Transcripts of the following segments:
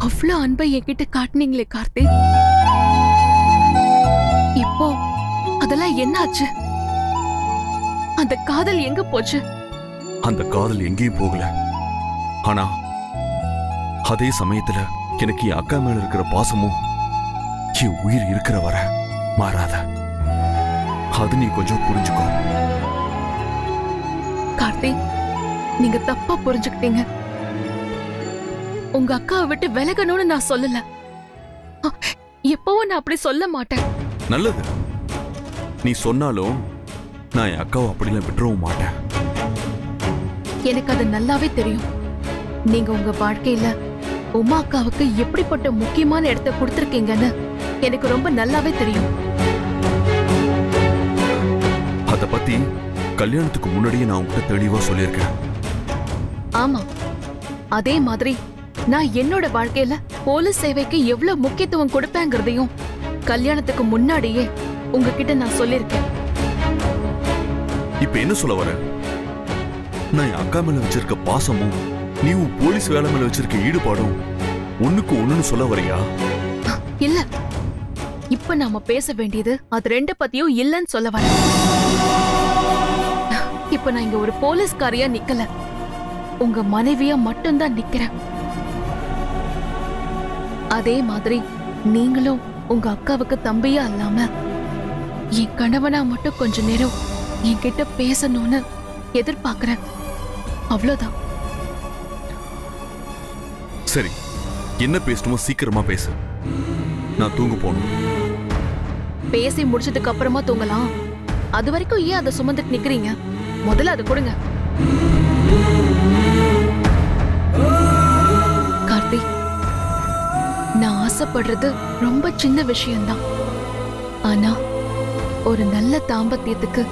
அவ்வளவு அன்பை என்கிட்ட காட்டினீங்களே கார்த்திக், இப்போ அதெல்லாம் என்னாச்சு? அந்த காதல் எங்க போச்சு? அந்த காதல் எங்கேயும் போகல. ஆனா அதே சமயத்துல எனக்கு என் அக்கா மேல இருக்கிற பாசமும் என் உயிர் இருக்கிற வர மாறாத. அது நீ கொஞ்சம் புரிஞ்சுக்கோ. கார்த்திக், நீங்க தப்பா புரிஞ்சுக்கிட்டீங்க. உங்க அக்காவை விட்டு விலகணும்னு நான் சொல்லல. எப்பவும் நான் அப்படி சொல்ல மாட்டேன். நல்லது, நீ சொன்னாலும் நான் என் அக்காவை அப்படிலாம் விட்டுறவும் மாட்டேன். எனக்கு அது நல்லாவே தெரியும். நீங்க உங்க வாழ்க்கையில உமா அக்காவுக்கு எப்படிப்பட்ட முக்கியமான இடத்தை கொடுத்திருக்கீங்கன்னு எனக்கு ரொம்ப நல்லாவே தெரியும். அத பத்தி கல்யாணத்துக்கு முன்னாடியே நான் உங்ககிட்ட தெளிவா சொல்லியிருக்கேன். ஆமா, அதே மாதிரி நான் என்னோட வாழ்க்கையில போலீஸ் சேவைக்கு எவ்வளவு முக்கியத்துவம் கொடுப்பேங்கிறதையும் கல்யாணத்துக்கு முன்னாடியே உங்ககிட்ட நான் சொல்லியிருக்கேன். இப்ப என்ன சொல்ல வர? நான் என் அக்கா மேல வச்சிருக்க பாசமும் நீ உன் போலீஸ் வேலை மேல வச்சிருக்க ஈடுபாடும் ஒண்ணுக்கு ஒண்ணுன்னு சொல்ல வரையா? இல்ல, இப்ப நாம பேச வேண்டியது அது ரெண்டு பத்தியும் இல்லன்னு சொல்ல வரேன். இப்ப நான் இங்க ஒரு போலீஸ்காரியா நிக்கல, உங்க மனைவியா மட்டும்தான் நிக்கிறேன். அதே மாதிரி நீங்களும் உங்க அக்காவுக்கு தம்பியா இல்லாம என் கணவனா மட்டும் கொஞ்ச நேரம் என்கிட்ட பேசணும்னு எதிர்பார்க்கிறேன். அவ்வளவுதான். சரி, என்ன பேசணுமோ சீக்கிரமா பேசு. நான் தூங்க போகணும். பேசி முடிச்சதுக்கு அப்புறமா தூங்கலாம். அது வரைக்கும் ஏன் அதை சுமந்துட்டு நிக்கிறீங்க? முதல்ல அதை கொடுங்க. கார்த்திக், நான் ஆசைப்படுறது ரொம்ப சின்ன விஷயம்தான். ஆனா ஒரு நல்ல தாம்பத்தியத்துக்கு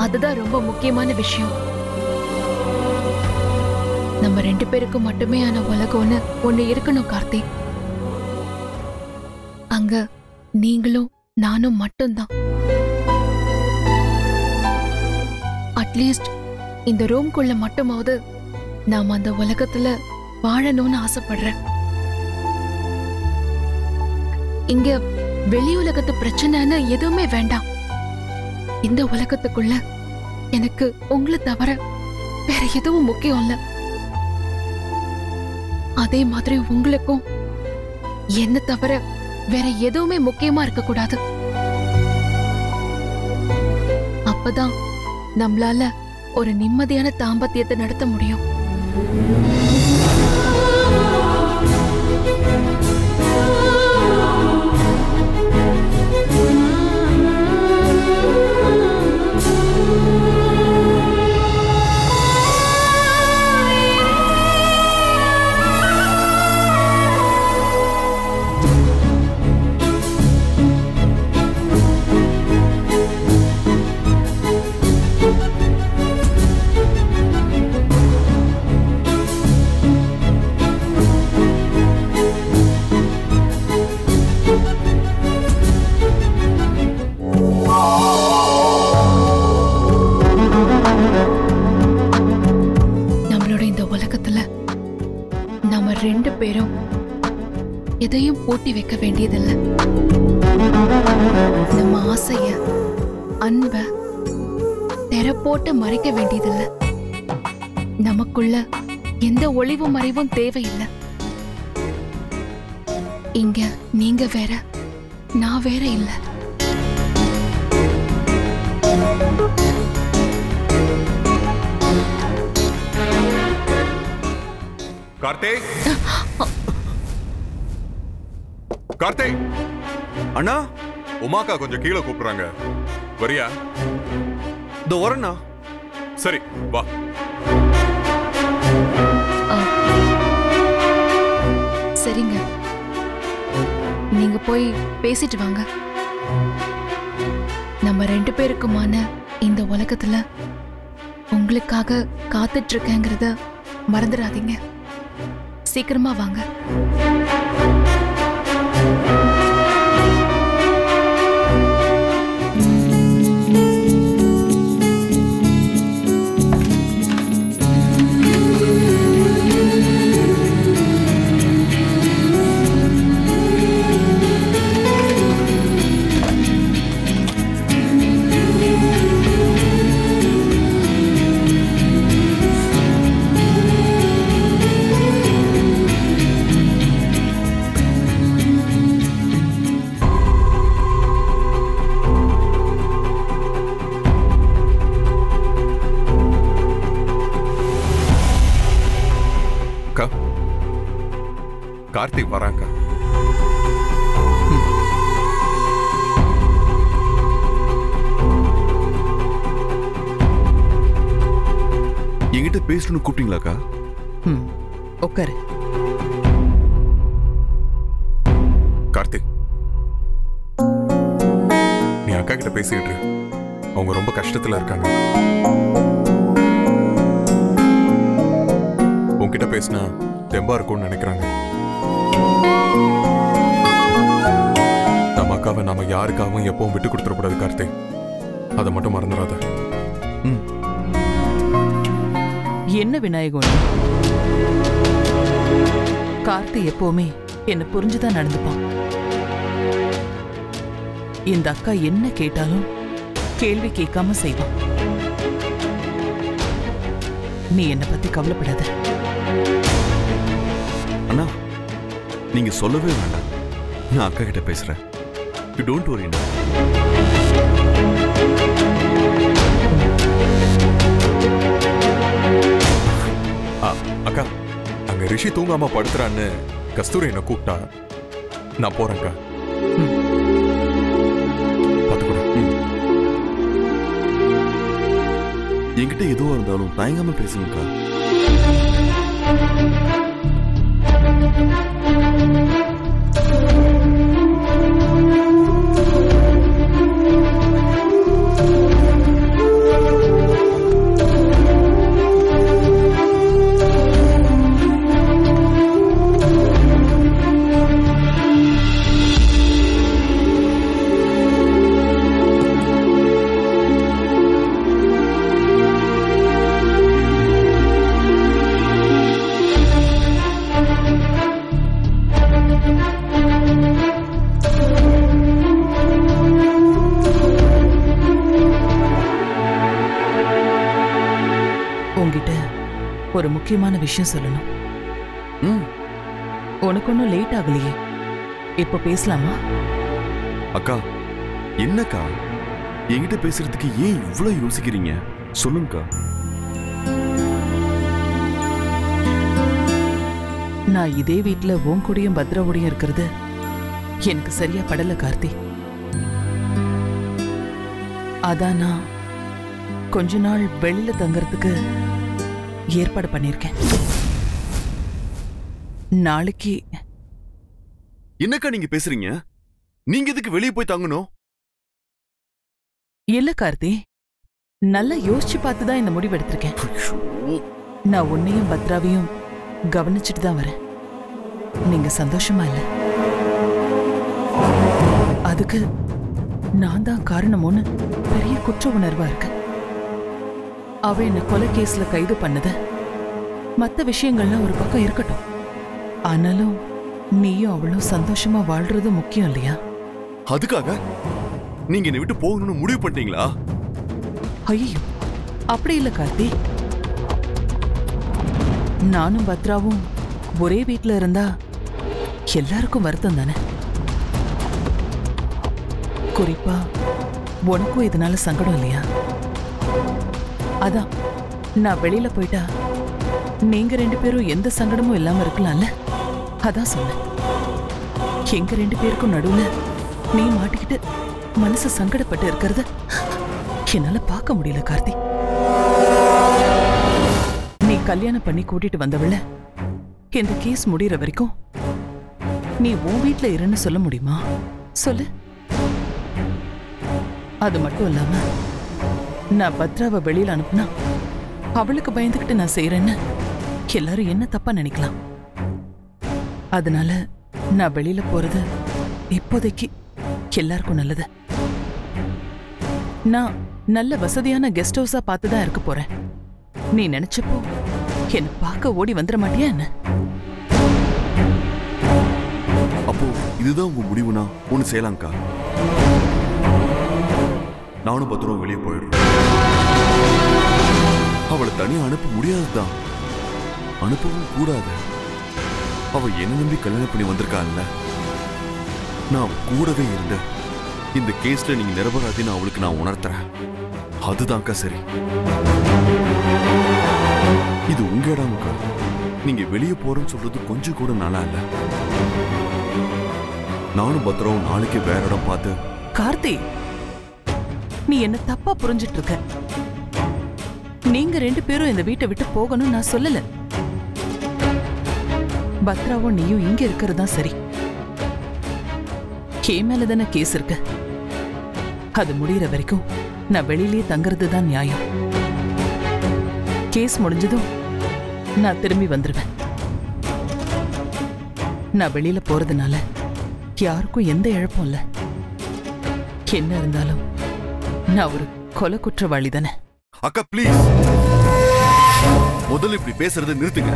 அதுதான் ரொம்ப முக்கியமான விஷயம். நம்ம ரெண்டு பேருக்கும் மட்டுமே ஆன உலகம்னு ஒண்ணு இருக்கணும் கார்த்திக். அங்க நீங்களும் நானும் மட்டும்தான். அட்லீஸ்ட் இந்த ரூம்குள்ள மட்டுமாவது நாம அந்த உலகத்துல வாழணும்னு ஆசைப்படுறேன். இங்க வெளி உலகத்து பிரச்சனைன்னு எதுவுமே வேண்டாம். இந்த உலகத்துக்குள்ள எனக்கு உங்களை தவிர வேற எதுவும் முக்கியம் இல்ல. அதே மாதிரி உங்களுக்கும் என்ன தவிர வேற எதுவுமே முக்கியமா இருக்க கூடாது. அப்பதான் நம்மளால ஒரு நிம்மதியான தாம்பத்தியத்தை நடத்த முடியும். ரெண்டு பேரும் எதையும் பூட்டி வைக்க வேண்டியதில்லை. நம்ம ஆசைய அன்ப தெர போட்டு மறைக்க வேண்டியதில்லை. நமக்குள்ள எந்த ஒளிவு மறைவும் தேவையில்லை. இங்க நீங்க வேற, நான் வேற இல்ல. கார்த்திக், கார்த்திக் அண்ணா, உமாக்கா கொஞ்சம் கீழே கூப்பிடுறாங்க, வரியா? இந்த வரண்ணா. சரி வா. சரிங்க, நீங்க போய் பேசிட்டு வாங்க. நம்ம ரெண்டு பேருக்குமான இந்த உலகத்துல உங்களுக்காக காத்துட்டு இருக்கேங்கிறத மறந்துடாதீங்க. சீக்கிரமா வாங்க. அக்கா, கார்த்திக் வராங்க. என்கிட்ட பேசணும்னு கூப்பிட்டீங்களாக்கா? உட்காரு. கார்த்திக், நீ அக்கா கிட்ட பேசிக்கிட்டு இரு. அவங்க ரொம்ப கஷ்டத்துல இருக்காங்க. உன்கிட்ட பேசினா தெம்பா இருக்கும்னு நினைக்கிறாங்க. நம்ம அக்காவை நாம யாருக்காகவும் எப்பவும் விட்டு கொடுத்துடக்கூடாது கார்த்திக். அதை மட்டும் மறந்துடாத. என்ன விநாயகம், கார்த்தி எப்பவுமே என்ன புரிஞ்சுதான் நடந்துப்பான். இந்த அக்கா என்ன கேட்டாலும் கேள்வி கேட்காம செய்வான். நீ என்ன பத்தி கவலைப்படாத. அண்ணா, நீங்க சொல்லவே வேண்டாம். நான் அக்கா கிட்ட பேசுறேன். You don't worry. அக்கா, அங்க ரிஷி தூங்காம படுத்துறான்னு கஸ்தூரி என்ன கூப்பிட்டா. நான் போறேன்க்கா. பாத்துக்கூட. என்கிட்ட எதுவா இருந்தாலும் தயங்காம பேசுங்கக்கா. உன்கிட்ட ஒரு முக்கியமான விஷயம் சொல்லணும். உனக்கு ஒன்னும் லேட் ஆகலையே, இப்ப பேசலாமா? அக்கா, என்னக்கா என்கிட்ட பேசுறதுக்கு ஏன் இவ்வளவு யோசிக்கிறீங்க? சொல்லுங்கக்கா. நான் இதே வீட்டுல உன் கூடயும் பத்ராவோடையும் இருக்கிறது எனக்கு சரியா படல கார்த்தி. அதான் நான் கொஞ்ச நாள் வெளியில தங்கறதுக்கு ஏற்பாடு பண்ணிருக்கேன். நாளைக்கு. என்னக்கா நீங்க பேசுறீங்க? நீங்க எதுக்கு வெளியே போய் தங்கணும்? இல்ல கார்த்தி, நல்லா யோசிச்சு பார்த்துதான் இந்த முடிவு எடுத்திருக்கேன். நான் உன்னையும் பத்ராவையும் கவனிச்சுட்டு தான் வரேன். நீங்க சந்தோஷமா இல்ல? அதுக்கு நான் தான் காரணமோன்னு பெரிய குற்ற உணர்வா இருக்கு. அவ என்ன கொலை கேஸ்ல கைது பண்ணத மத்த விஷயங்கள்லாம் ஒரு பக்கம் இருக்கட்டும். ஆனாலும் நீயும் அவளும் சந்தோஷமா வாழ்றது முக்கியம் இல்லையா? அதுக்காக நீங்க என்னை விட்டு போகணும்னு முடிவு பண்ணிட்டீங்களா? ஐயோ, அப்படி இல்ல கார்த்தி. நானும் பத்ராவும் ஒரே வீட்டுல இருந்தா எல்லாருக்கும் வருத்தம் தானே. குறிப்பா உனக்கும் இதனால சங்கடம் இல்லையா? அதான் நான் வெளியில போயிட்டா நீங்க ரெண்டு பேரும் எந்த சங்கடமும் இல்லாம இருக்கலாம்ல, அதான் சொன்னேன். எங்க ரெண்டு பேருக்கும் நடுவுல நீ மாட்டிக்கிட்டு மனசு சங்கடப்பட்டு இருக்கிறத என்னால பார்க்க முடியல கார்த்தி. நீ கல்யாணம் பண்ணி கூட்டிட்டு வந்தவள இந்த கேஸ் முடியற வரைக்கும் நீ உன் வீட்டுல இருன்னு சொல்ல முடியுமா? சொல்லு. அது மட்டும் இல்லாம நான் பத்ராவை வெளியில அனுப்புனா அவளுக்கு பயந்துகிட்டு நான் செய்யறேன்னு எல்லாரும் என்ன தப்பா நினைக்கலாம். அதனால நான் வெளியில போறது இப்போதைக்கு எல்லாருக்கும் நல்லது. நான் நல்ல வசதியான கெஸ்ட் ஹவுஸா பார்த்துதான் இருக்க போறேன். நீ நினைச்சப்போ என்ன பார்க்க ஓடி வந்துட மாட்டியா என்ன? அப்போ இதுதான் உங்க முடிவுனா ஒண்ணு செய்யலாம்க்கா. நானும் பத்திரம் வெளியே போயிடுறேன். அவளை தனியா அனுப்ப முடியாதுதான், அனுப்பவும் கூடாது. அவ என்ன நம்பி கல்யாணம் பண்ணி வந்திருக்காள்ல, நான் கூடவே இருந்த இந்த கேஸ்ல நீங்க நிரபராதின்னு அவளுக்கு நான் உணர்த்துறேன். அதுதான்க்கா சரி. இது உங்க இடம்க்கா. நீங்க வெளியே போறேன்னு சொல்றது கொஞ்சம் கூட நல்லா இல்ல. நானும் பத்திரம் நாளைக்கு வேற இடம் பார்த்து. கார்த்தி, நீ என்ன தப்பா புரிஞ்சிட்டு இருக்க. நீங்க 2 பேரும் இந்த வீட்டை விட்டு போகணும் நான் சொல்லல. பத்ராவும் நீயும் இங்க இருக்கிறது தான் சரி. மேல தானே கேஸ் இருக்கு. அது முடியற வரைக்கும் நான் வெளியிலேயே தங்குறது தான் நியாயம். கேஸ் முடிஞ்சதும் நான் திரும்பி வந்துருவேன். நான் வெளியில போறதுனால யாருக்கும் எந்த இழப்பும் இல்ல. என்ன இருந்தாலும் நான் ஒரு கொலை குற்றவாளி தானே. அக்கா ப்ளீஸ், முதல்ல இப்படி பேசுறதை நிறுத்துங்க.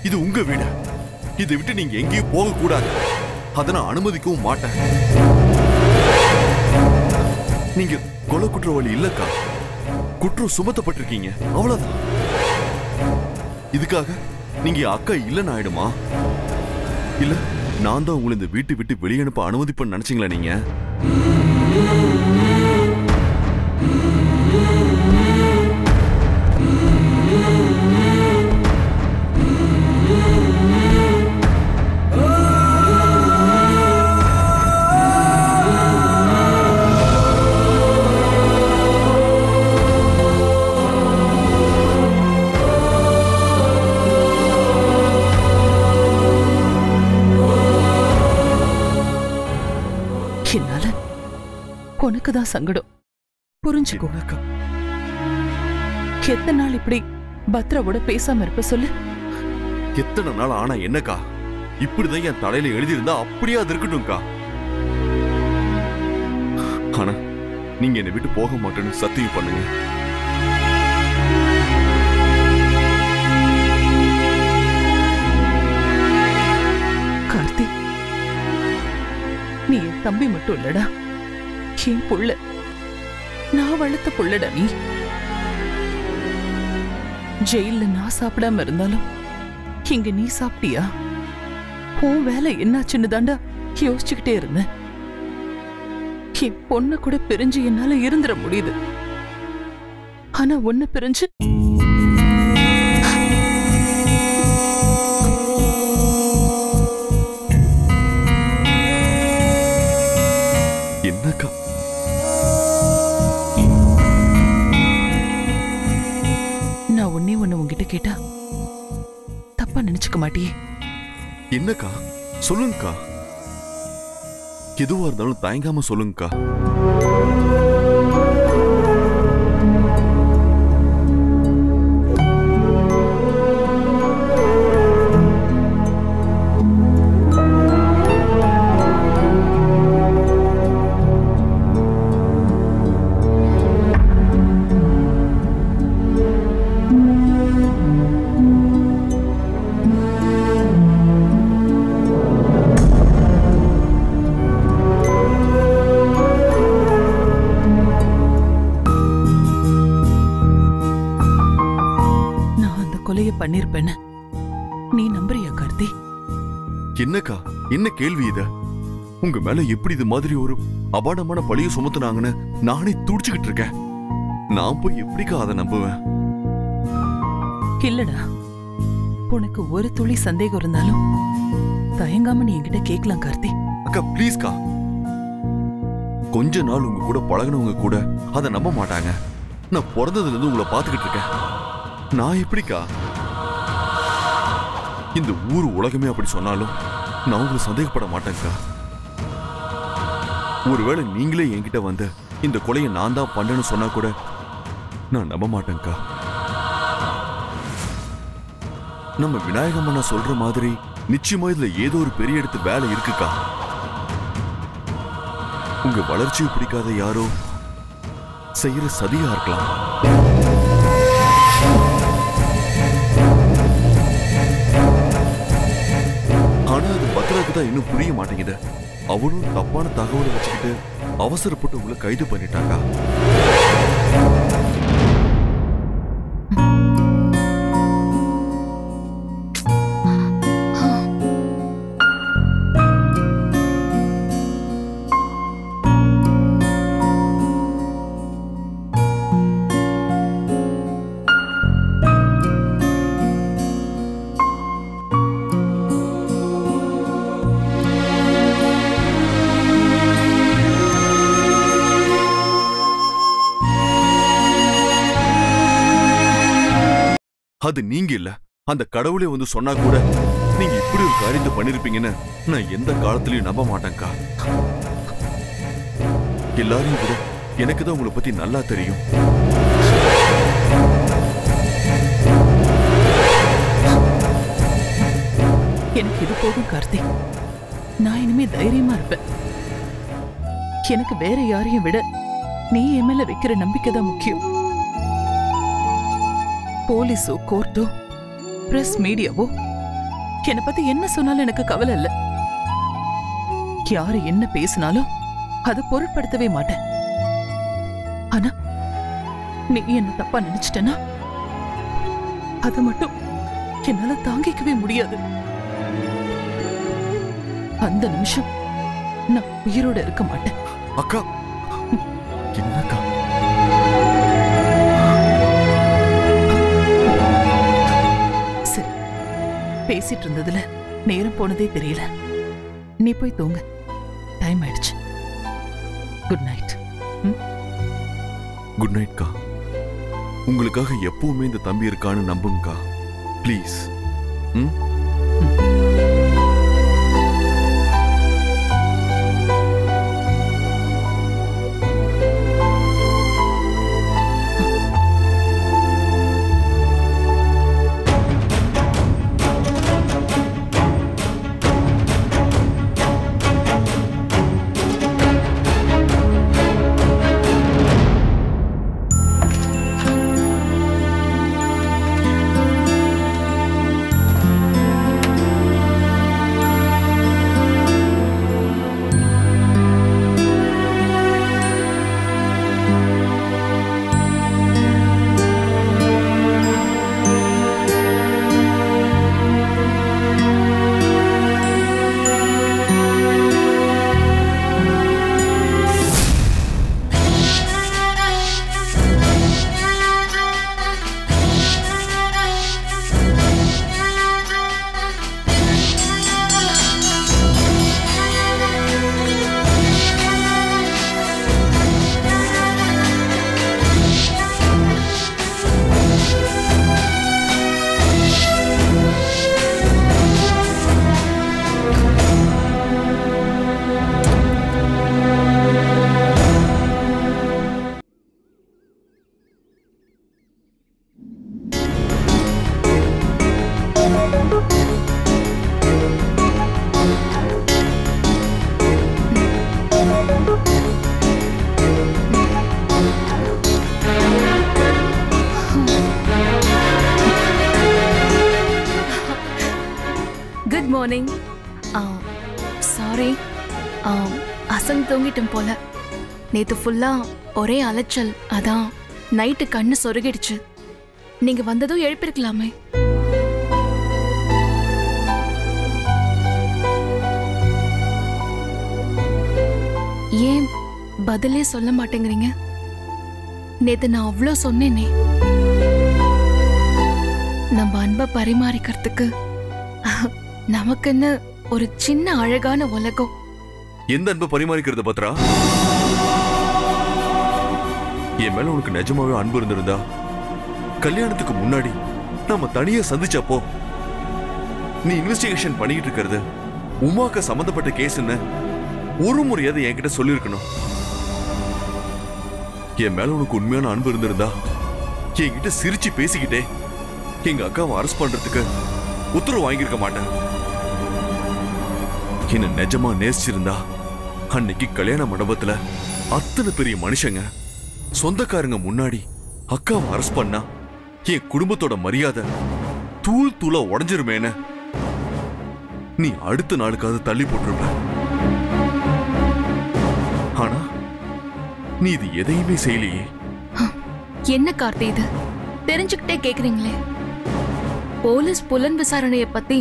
இது உங்க வீடு. இதை விட்டு நீங்க எங்கேயும் போக கூடாது. அதை நான் அனுமதிக்கவும் மாட்டேன். நீங்க கொலை குற்றவாளி இல்லக்கா, குற்றம் சுமத்தப்பட்டிருக்கீங்க, அவ்வளவுதான். இதுக்காக நீங்க அக்கா இல்லைன்னு ஆயிடுமா? இல்ல நான் தான் உங்களை இந்த வீட்டை விட்டு வெளியே அனுப்ப அனுமதிப்பேன்னு நினைச்சீங்களா நீங்க? என்னால உனக்குதான் சங்கடம், புரிஞ்சுக்கோ. எத்தனை நாள் இப்படி பத்ராவோட பேசாம இருப்ப சொல்லு. எத்தனை நாள் ஆனா என்னக்கா? இப்படிதான் என் தலையில எழுதியிருந்தா அப்படியே அது இருக்கட்டும்க்கா. ஆனா நீங்க என்னை விட்டு போக மாட்டேன்னு சத்தியம் பண்ணுங்க. கார்த்தி, நீ என் தம்பி மட்டும் இல்லடா, என் புள்ள. நான் வளர்த்த புள்ளடா நீ. ஜெயில நான் சாப்பிடாம இருந்தாலும் இங்க நீ சாப்பிட்டியா? உன் வேலை என்னாச்சுன்னு தாண்டா யோசிச்சுக்கிட்டே இருந்தேன். என் பொண்ணு கூட பிரிஞ்சு என்னால இருந்துட முடியுது. ஆனா ஒண்ணு பிரிஞ்சு என்னக்கா? நான் ஒன்னே ஒண்ணு உங்ககிட்ட கேட்டா தப்பா நினைச்சுக்க மாட்டியே? என்னக்கா சொல்லுங்கக்கா. எதுவா இருந்தாலும் தயங்காம சொல்லுங்கக்கா. பண்ணிருப்பேன்னு நீ நம்புறியா கார்த்தி? என்னக்கா என்ன கேள்வி இது? உங்க மேல எப்படி இது மாதிரி ஒரு அபாண்டமான பழிய சுமத்துனாங்கன்னு நானே துடிச்சுக்கிட்டு இருக்கேன். நான் போய் எப்படிக்கா அதை நம்புவேன்? இல்லடா, உனக்கு ஒரு துளி சந்தேகம் இருந்தாலும் தயங்காம நீ என்கிட்ட கேட்கலாம் கார்த்தி. அக்கா ப்ளீஸ்கா. கொஞ்ச நாள் உங்க கூட பழகினவங்க கூட அதை நம்ப மாட்டாங்க. நான் பிறந்ததுல இருந்து உங்களை பார்த்துக்கிட்டு இருக்கேன். நான் எப்படிக்கா? இந்த ஊர் உலகமே அப்படி சொன்னாலும் நான் உங்களை சந்தேகப்பட மாட்டேன்க்கா. ஒருவேளை நீங்களே என்கிட்ட வந்து இந்த கொலையை நான் தான் பண்ணேன்னு சொன்னா கூட நான் நம்ப மாட்டேன்க்கா. நம்ம விநாயகம்மன்னா சொல்ற மாதிரி நிச்சயமா இதுல ஏதோ ஒரு பெரிய இடத்து வேலை இருக்குக்கா. உங்க வளர்ச்சியை பிடிக்காத யாரோ செய்யற சதியா இருக்கலாம். ஆனா அது பத்ராக்கு தான் இன்னும் புரிய மாட்டேங்குது. அவளும் தப்பான தகவலை வச்சுக்கிட்டு அவசரப்பட்டு உங்களை கைது பண்ணிட்டாங்க. அது நீங்க இல்ல, அந்த கடவுளே வந்து சொன்னா கூட நீங்க இப்படி ஒரு காரியத்தை பண்ணிருப்பீங்கன்னு நான் எந்த காலத்திலயும் நம்ப மாட்டேன்க்கா. எல்லாரையும் விட எனக்கு தான் உங்களை பத்தி நல்லா தெரியும். எனக்கு இது போகும் கார்த்திக். நான் இனிமே தைரியமா இருப்பேன். எனக்கு வேற யாரையும் விட நீ என் மேல வைக்கிற நம்பிக்கை தான் முக்கியம். போலீஸோ கோர்ட்டோ பிரஸ் மீடியாவோ என்னை பத்தி என்ன சொன்னாலும் எனக்கு கவலை இல்ல. யாரு என்ன பேசினாலும் அதை பொருட்படுத்தவே மாட்டேன். ஆனா நீ என்ன தப்பா நினைச்சிட்டனா அதை மட்டும் என்னால தாங்கிக்கவே முடியாது. அந்த நிமிஷம் நான் உயிரோட இருக்க மாட்டேன். அக்கா, என்னக்கா? சரி, பேசிட்டு இருந்ததுல நேரம் போனதே தெரியல. நீ போய் தூங்க, டைம் ஆயிடுச்சு. Good night. குட் நைட்க்கா. உங்களுக்காக எப்பவுமே இந்த தம்பி இருக்கான்னு நம்புங்கக்கா, ப்ளீஸ். மார்னிங். சாரி, அசன் தூங்கிட்டும் போல. நேத்து ஃபுல்லா ஒரே அலைச்சல், அதான் நைட்டு கண்ணு சொருகிடுச்சு. நீங்க வந்ததும் எழுப்பிருக்கலாமே. ஏன் பதிலே சொல்ல மாட்டேங்கிறீங்க? நேத்து நான் அவ்வளோ சொன்னேனே, நம்ம அன்பை பரிமாறிக்கிறதுக்கு நமக்குன்னு ஒரு சின்ன அழகான உலகம். எந்த அன்பை பரிமாறிக்கிறது பத்ரா? என் மேல உனக்கு நிஜமாவே அன்பு இருந்திருந்தா கல்யாணத்துக்கு முன்னாடி நாம தனியா சந்திச்சப்போ நீ இன்வெஸ்டிகேஷன் பண்ணிட்டு இருக்கிறது உமாக்கு சம்பந்தப்பட்ட கேஸ்ன்னு ஒரு முறையாவது என்கிட்ட சொல்லிருக்கணும். என் மேல உனக்கு உண்மையான அன்பு இருந்திருந்தா என்கிட்ட சிரிச்சு பேசிக்கிட்டே எங்க அக்காவை அரெஸ்ட் பண்றதுக்கு உத்தரவு வாங்கியிருக்க மாட்டேன். என்ன நிஜமா நேசிச்சிருந்தா அன்னைக்கு கல்யாண மண்டபத்துல அத்தனை பெரிய மனுஷங்க சொந்தக்காரங்க முன்னாடி அக்காவை அரெஸ்ட் பண்ணா என் குடும்பத்தோட மரியாதை தூள் தூளா உடஞ்சிருமேன்னு நீ அடுத்த நாளுக்காவது தள்ளி போட்டிருப்ப. ஆனா நீ இது எதையுமே செய்யலையே. என்ன கார்த்தி இது? தெரிஞ்சுக்கிட்டே கேக்குறீங்களே. போலீஸ் புலன் விசாரணைய பத்தி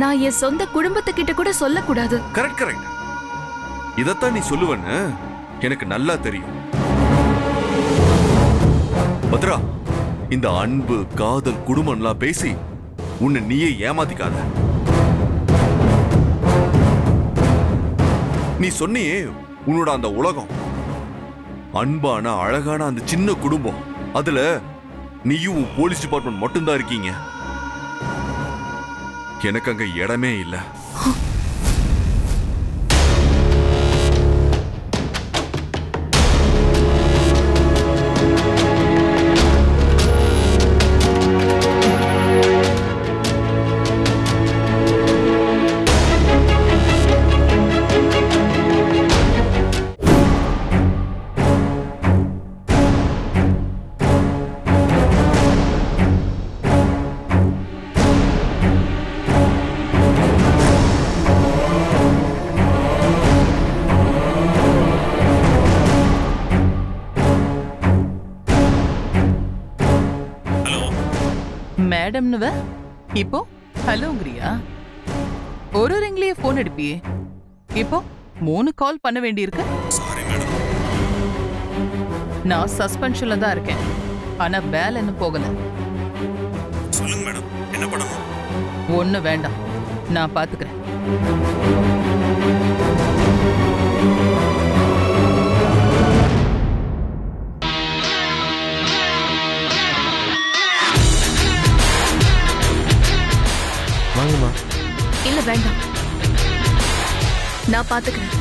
நான் என் சொந்த குடும்பத்துக்கிட்ட கூட சொல்லக்கூடாது. Correct correct. இதத்தான் நீ சொல்லுவன்னு எனக்கு நல்லா தெரியும். பத்ரா, இந்த அன்பு காதல் குடும்பம்லாம் பேசி உன்னை நீயே ஏமாத்திக்காத. நீ சொன்னியே உன்னோட அந்த உலகம், அன்பான அழகான அந்த சின்ன குடும்பம், அதுல நீயும் உன் போலீஸ் டிபார்ட்மெண்ட் மட்டும்தான் இருக்கீங்க. எனக்கு அங்க இடமே இல்லை. மேடம்னுவ இப்போ ஹலோங்கிறியா? ஒரு ரிங்லயே போன் எடுப்பியே, இப்போ 3 கால் பண்ண வேண்டியிருக்கு. Sorry madam. நான் சஸ்பென்ஷன்ல தான் இருக்கேன், ஆனா வேலை இன்னும் போகல. சொல்லுங்க மேடம், என்ன பண்ணணும்? ஒண்ணு வேண்டாம், நான் பாத்துக்கிறேன். இல்ல வேண்டாம், நான் பாத்துக்கிறேன்.